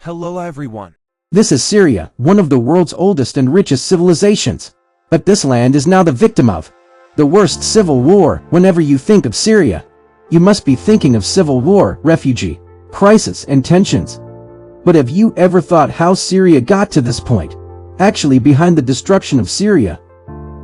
Hello everyone. This is Syria, one of the world's oldest and richest civilizations. But this land is now the victim of the worst civil war. Whenever you think of Syria, you must be thinking of civil war, refugee, crisis, and tensions. But have you ever thought how Syria got to this point? Actually, behind the destruction of Syria,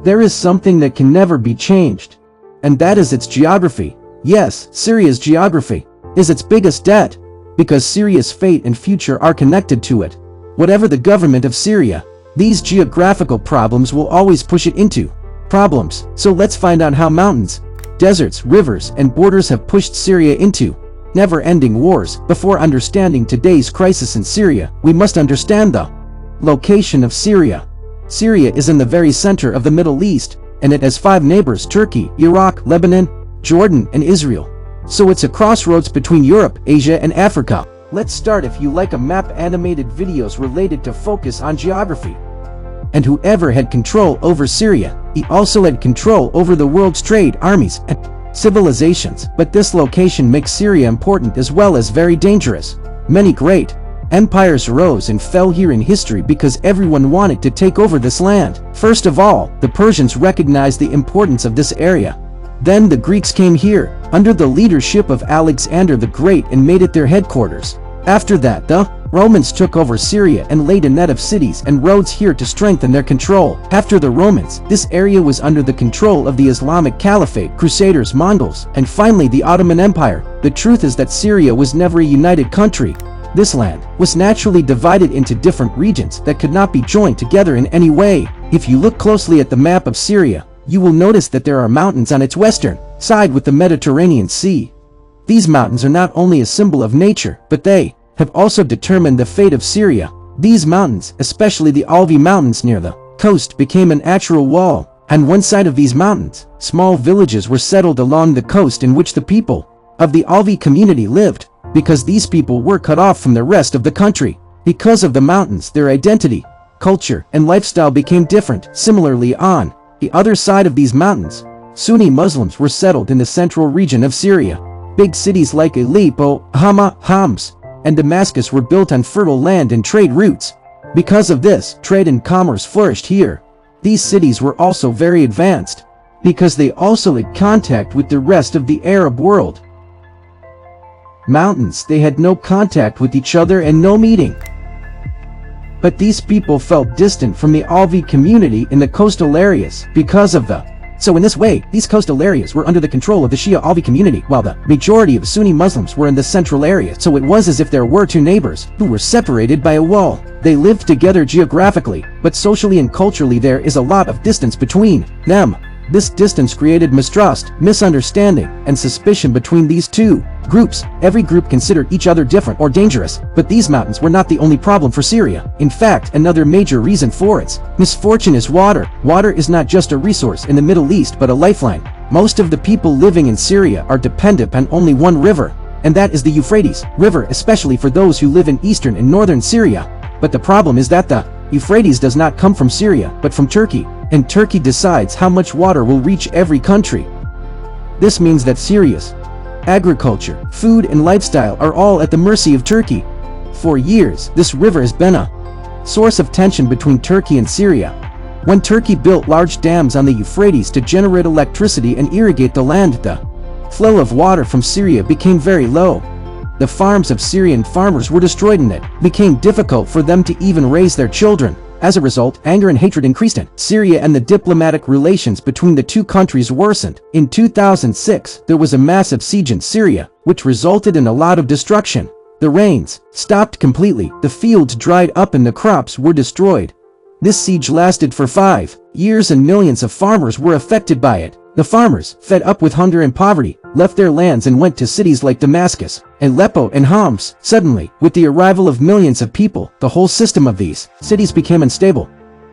there is something that can never be changed. And that is its geography. Yes, Syria's geography is its biggest debt, because Syria's fate and future are connected to it. Whatever the government of Syria, these geographical problems will always push it into problems. So let's find out how mountains, deserts, rivers, and borders have pushed Syria into never-ending wars. Before understanding today's crisis in Syria, we must understand the location of Syria. Syria is in the very center of the Middle East, and it has 5 neighbors: Turkey, Iraq, Lebanon, Jordan, and Israel. So it's a crossroads between Europe, Asia, and Africa. Let's start. If you like a map, animated videos related to focus on geography. And whoever had control over Syria, he also had control over the world's trade, armies, and civilizations. But this location makes Syria important as well as very dangerous. Many great empires rose and fell here in history because everyone wanted to take over this land. First of all, the Persians recognized the importance of this area. Then the Greeks came here, under the leadership of Alexander the Great, and made it their headquarters. After that, the Romans took over Syria and laid a net of cities and roads here to strengthen their control. After the Romans, this area was under the control of the Islamic Caliphate, Crusaders, Mongols, and finally the Ottoman Empire. The truth is that Syria was never a united country. This land was naturally divided into different regions that could not be joined together in any way. If you look closely at the map of Syria, you will notice that there are mountains on its western side with the Mediterranean Sea. These mountains are not only a symbol of nature, but they have also determined the fate of Syria. These mountains, especially the Alvi Mountains near the coast, became a natural wall. On one side of these mountains, small villages were settled along the coast in which the people of the Alvi community lived, because these people were cut off from the rest of the country. Because of the mountains, their identity, culture, and lifestyle became different. Similarly, on the other side of these mountains, Sunni Muslims were settled in the central region of Syria. Big cities like Aleppo, Hama, Homs, and Damascus were built on fertile land and trade routes. Because of this, trade and commerce flourished here. These cities were also very advanced, because they also had contact with the rest of the Arab world. Mountains, they had no contact with each other and no meeting. But these people felt distant from the Alvi community in the coastal areas because of the So in this way, these coastal areas were under the control of the Shia Alvi community, while the majority of Sunni Muslims were in the central area. So it was as if there were 2 neighbors who were separated by a wall. They lived together geographically, but socially and culturally there is a lot of distance between them. This distance created mistrust, misunderstanding, and suspicion between these 2 groups. Every group considered each other different or dangerous, but these mountains were not the only problem for Syria. In fact, another major reason for its misfortune is water. Water is not just a resource in the Middle East but a lifeline. Most of the people living in Syria are dependent on only one river, and that is the Euphrates River, especially for those who live in eastern and northern Syria. But the problem is that the Euphrates does not come from Syria, but from Turkey, and Turkey decides how much water will reach every country. This means that Syria's agriculture, food, and lifestyle are all at the mercy of Turkey. For years, this river has been a source of tension between Turkey and Syria. When Turkey built large dams on the Euphrates to generate electricity and irrigate the land, the flow of water from Syria became very low. The farms of Syrian farmers were destroyed and it became difficult for them to even raise their children. As a result, anger and hatred increased in Syria, and the diplomatic relations between the 2 countries worsened. In 2006, there was a massive siege in Syria, which resulted in a lot of destruction. The rains stopped completely, the fields dried up, and the crops were destroyed. This siege lasted for 5 years and millions of farmers were affected by it. The farmers, fed up with hunger and poverty, left their lands and went to cities like Damascus, Aleppo, and Homs. Suddenly, with the arrival of millions of people, the whole system of these cities became unstable.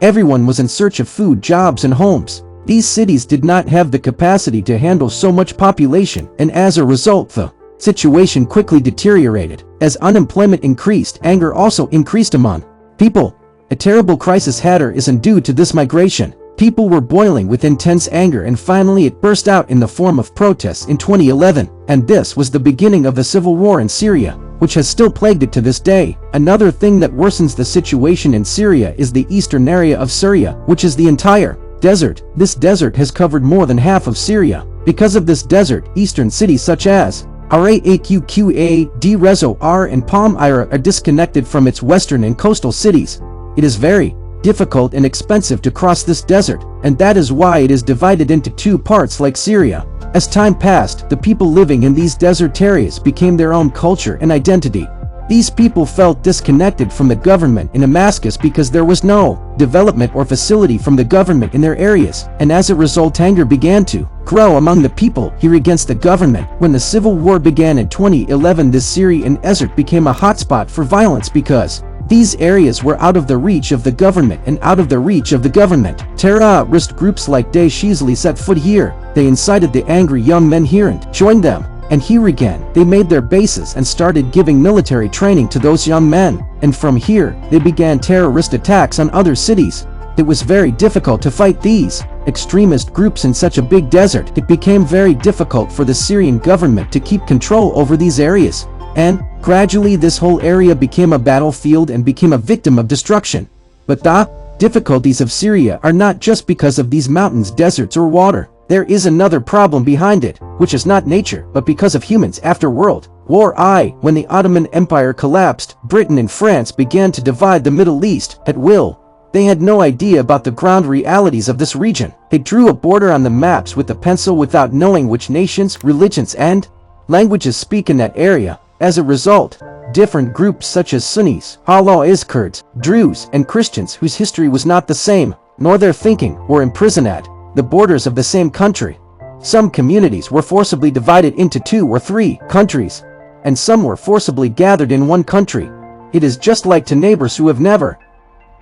Everyone was in search of food, jobs, and homes. These cities did not have the capacity to handle so much population, and as a result, the situation quickly deteriorated. As unemployment increased, anger also increased among people. A terrible crisis had arisen due to this migration. People were boiling with intense anger, and finally it burst out in the form of protests in 2011, and this was the beginning of the civil war in Syria. which has still plagued it to this day. Another thing that worsens the situation in Syria is the eastern area of Syria, which is the entire desert. This desert has covered more than half of Syria. Because of this desert, eastern cities such as Raqqa, Deir ez-Zor and Palmyra are disconnected from its western and coastal cities. It is very difficult and expensive to cross this desert, and that is why it is divided into two parts like Syria. As time passed, the people living in these desert areas became their own culture and identity. These people felt disconnected from the government in Damascus because there was no development or facility from the government in their areas, and as a result anger began to grow among the people here against the government. When the civil war began in 2011, the Syrian desert became a hotspot for violence because these areas were out of the reach of the government and out of the reach of the government. Terrorist groups like Daesh easily set foot here. They incited the angry young men here and joined them. And here again, they made their bases and started giving military training to those young men. And from here, they began terrorist attacks on other cities. It was very difficult to fight these extremist groups in such a big desert. It became very difficult for the Syrian government to keep control over these areas. And gradually this whole area became a battlefield and became a victim of destruction. But the difficulties of Syria are not just because of these mountains, deserts, or water. There is another problem behind it, which is not nature, but because of humans. After World War I, when the Ottoman Empire collapsed, Britain and France began to divide the Middle East at will. They had no idea about the ground realities of this region. They drew a border on the maps with a pencil without knowing which nations, religions, and languages speak in that area. As a result, different groups such as Sunnis, Alawis, Kurds, Druze, and Christians whose history was not the same, nor their thinking, were imprisoned at the borders of the same country. Some communities were forcibly divided into 2 or 3 countries, and some were forcibly gathered in one country. It is just like two neighbors who have never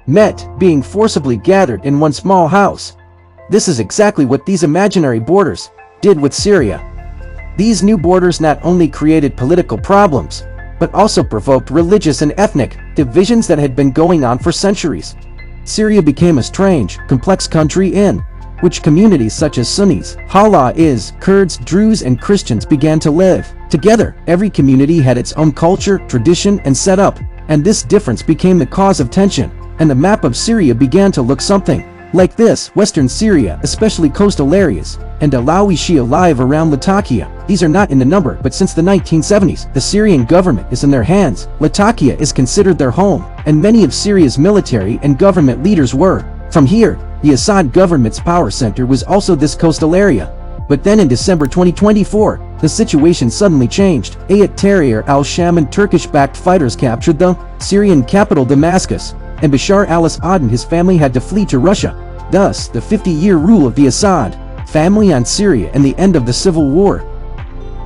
met being forcibly gathered in one small house. This is exactly what these imaginary borders did with Syria. These new borders not only created political problems, but also provoked religious and ethnic divisions that had been going on for centuries. Syria became a strange, complex country in which communities such as Sunnis, Alawis, Kurds, Druze, and Christians began to live together. Every community had its own culture, tradition, and setup, and this difference became the cause of tension, and the map of Syria began to look something like this. Western Syria, especially coastal areas, and Alawi Shia live around Latakia. These are not in the number, but since the 1970s, the Syrian government is in their hands. Latakia is considered their home, and many of Syria's military and government leaders were from here. The Assad government's power center was also this coastal area. But then in December 2024, the situation suddenly changed. Ayat Tahrir al-Sham and Turkish-backed fighters captured the Syrian capital Damascus, and Bashar al-Assad and his family had to flee to Russia. Thus, the 50-year rule of the Assad family on Syria and the end of the civil war.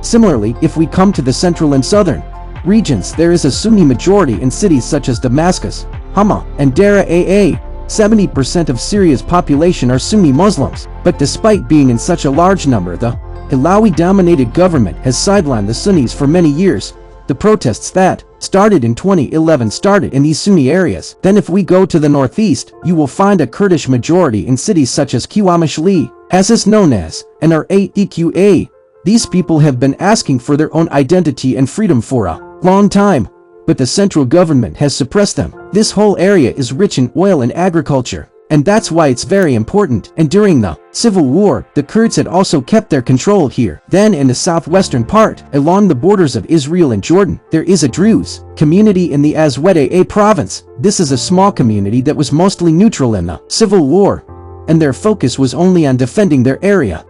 Similarly, if we come to the central and southern regions, there is a Sunni majority in cities such as Damascus, Hama, and Daraa. 70% of Syria's population are Sunni Muslims, but despite being in such a large number, the Alawi-dominated government has sidelined the Sunnis for many years. The protests that started in 2011 started in these Sunni areas. Then if we go to the northeast, you will find a Kurdish majority in cities such as Qamishli, as is known as, and Raqqa. These people have been asking for their own identity and freedom for a long time, but the central government has suppressed them. This whole area is rich in oil and agriculture, and that's why it's very important. And during the civil war, the Kurds had also kept their control here. Then in the southwestern part, along the borders of Israel and Jordan, there is a Druze community in the Azawedeh province. This is a small community that was mostly neutral in the civil war, and their focus was only on defending their area.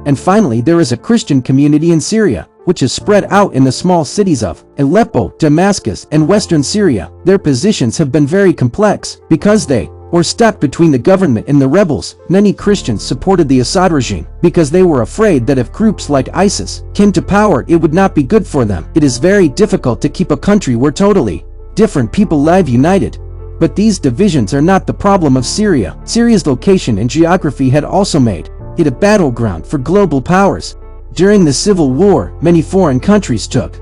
And finally, there is a Christian community in Syria, which is spread out in the small cities of Aleppo, Damascus, and western Syria. Their positions have been very complex because they were stuck between the government and the rebels. Many Christians supported the Assad regime because they were afraid that if groups like ISIS came to power, it would not be good for them. It is very difficult to keep a country where totally different people live united. But these divisions are not the problem of Syria. Syria's location and geography had also made it a battleground for global powers. During the civil war, many foreign countries took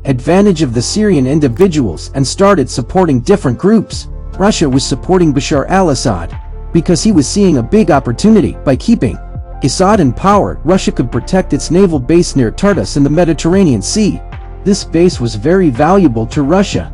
advantage of the Syrian individuals and started supporting different groups. Russia was supporting Bashar al-Assad because he was seeing a big opportunity. By keeping Assad in power, Russia could protect its naval base near Tartus in the Mediterranean Sea. This base was very valuable to Russia,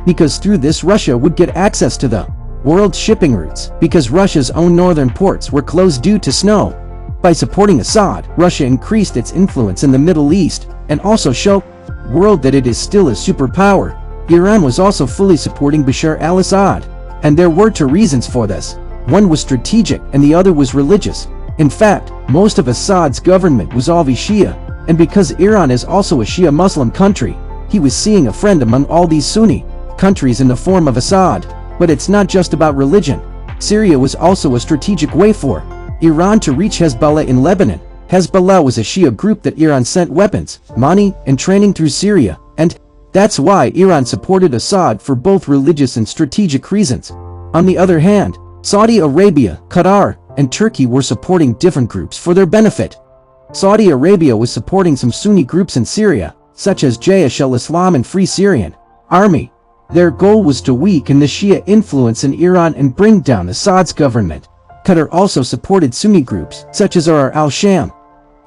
because through this Russia would get access to the world's shipping routes, because Russia's own northern ports were closed due to snow. By supporting Assad, Russia increased its influence in the Middle East, and also showed the world that it is still a superpower. Iran was also fully supporting Bashar al-Assad, and there were two reasons for this. One was strategic and the other was religious. In fact, most of Assad's government was always Shia, and because Iran is also a Shia Muslim country, he was seeing a friend among all these Sunni countries in the form of Assad. But it's not just about religion. Syria was also a strategic way for Iran to reach Hezbollah in Lebanon. Hezbollah was a Shia group that Iran sent weapons, money, and training through Syria, and that's why Iran supported Assad for both religious and strategic reasons. On the other hand, Saudi Arabia, Qatar, and Turkey were supporting different groups for their benefit. Saudi Arabia was supporting some Sunni groups in Syria, such as Jaish al-Islam and Free Syrian Army. Their goal was to weaken the Shia influence in Iran and bring down Assad's government. Qatar also supported Sunni groups, such as Ar al-Sham.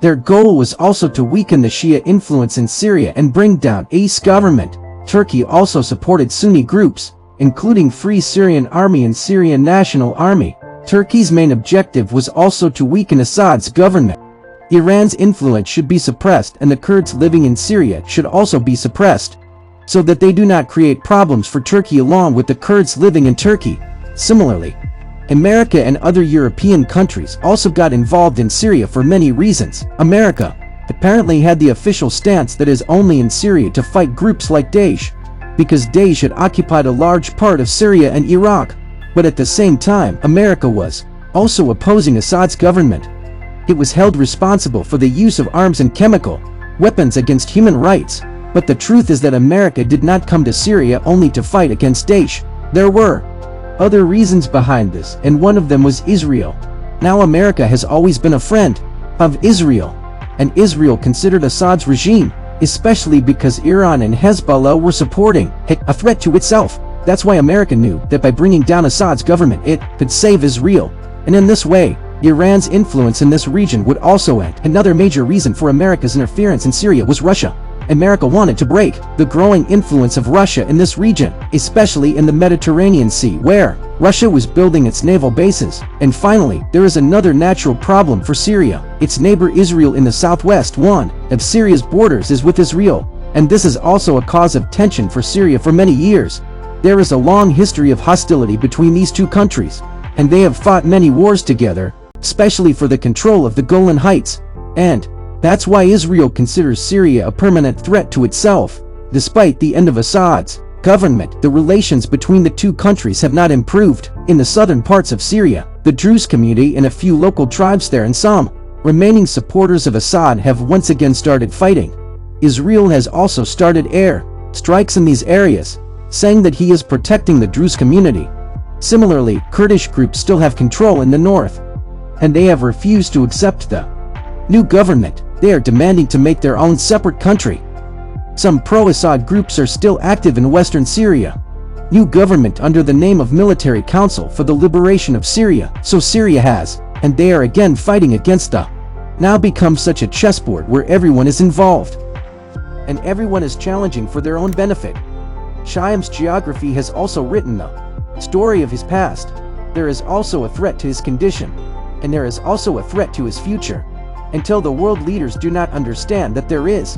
Their goal was also to weaken the Shia influence in Syria and bring down Assad's government. Turkey also supported Sunni groups, including Free Syrian Army and Syrian National Army. Turkey's main objective was also to weaken Assad's government. Iran's influence should be suppressed and the Kurds living in Syria should also be suppressed, so that they do not create problems for Turkey along with the Kurds living in Turkey. Similarly, America and other European countries also got involved in Syria for many reasons. America apparently had the official stance that is only in Syria to fight groups like Daesh, because Daesh had occupied a large part of Syria and Iraq. But at the same time, America was also opposing Assad's government. It was held responsible for the use of arms and chemical weapons against human rights. But the truth is that America did not come to Syria only to fight against Daesh. There were other reasons behind this, and one of them was Israel. Now America has always been a friend of Israel, and Israel considered Assad's regime, especially because Iran and Hezbollah were supporting a threat to itself. That's why America knew that by bringing down Assad's government it could save Israel, and in this way, Iran's influence in this region would also end. Another major reason for America's interference in Syria was Russia. America wanted to break the growing influence of Russia in this region, especially in the Mediterranean Sea, where Russia was building its naval bases. And finally, there is another natural problem for Syria. Its neighbor Israel in the southwest. One of Syria's borders is with Israel, and this is also a cause of tension for Syria for many years. There is a long history of hostility between these two countries, and they have fought many wars together, especially for the control of the Golan Heights. And that's why Israel considers Syria a permanent threat to itself. Despite the end of Assad's government, the relations between the two countries have not improved. In the southern parts of Syria, the Druze community and a few local tribes there and some remaining supporters of Assad have once again started fighting. Israel has also started air strikes in these areas, saying that he is protecting the Druze community. Similarly, Kurdish groups still have control in the north, and they have refused to accept the new government. They are demanding to make their own separate country. Some pro-Assad groups are still active in western Syria. New government under the name of Military Council for the Liberation of Syria. So Syria has, and they are again fighting against the now become such a chessboard where everyone is involved, and everyone is challenging for their own benefit. Shyam's geography has also written the story of his past. There is also a threat to his condition, and there is also a threat to his future, until the world leaders do not understand that there is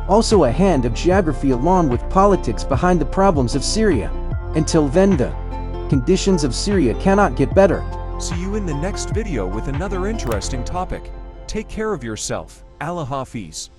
also a hand of geography along with politics behind the problems of Syria. Until then, the conditions of Syria cannot get better. See you in the next video with another interesting topic. Take care of yourself. Allah Hafiz.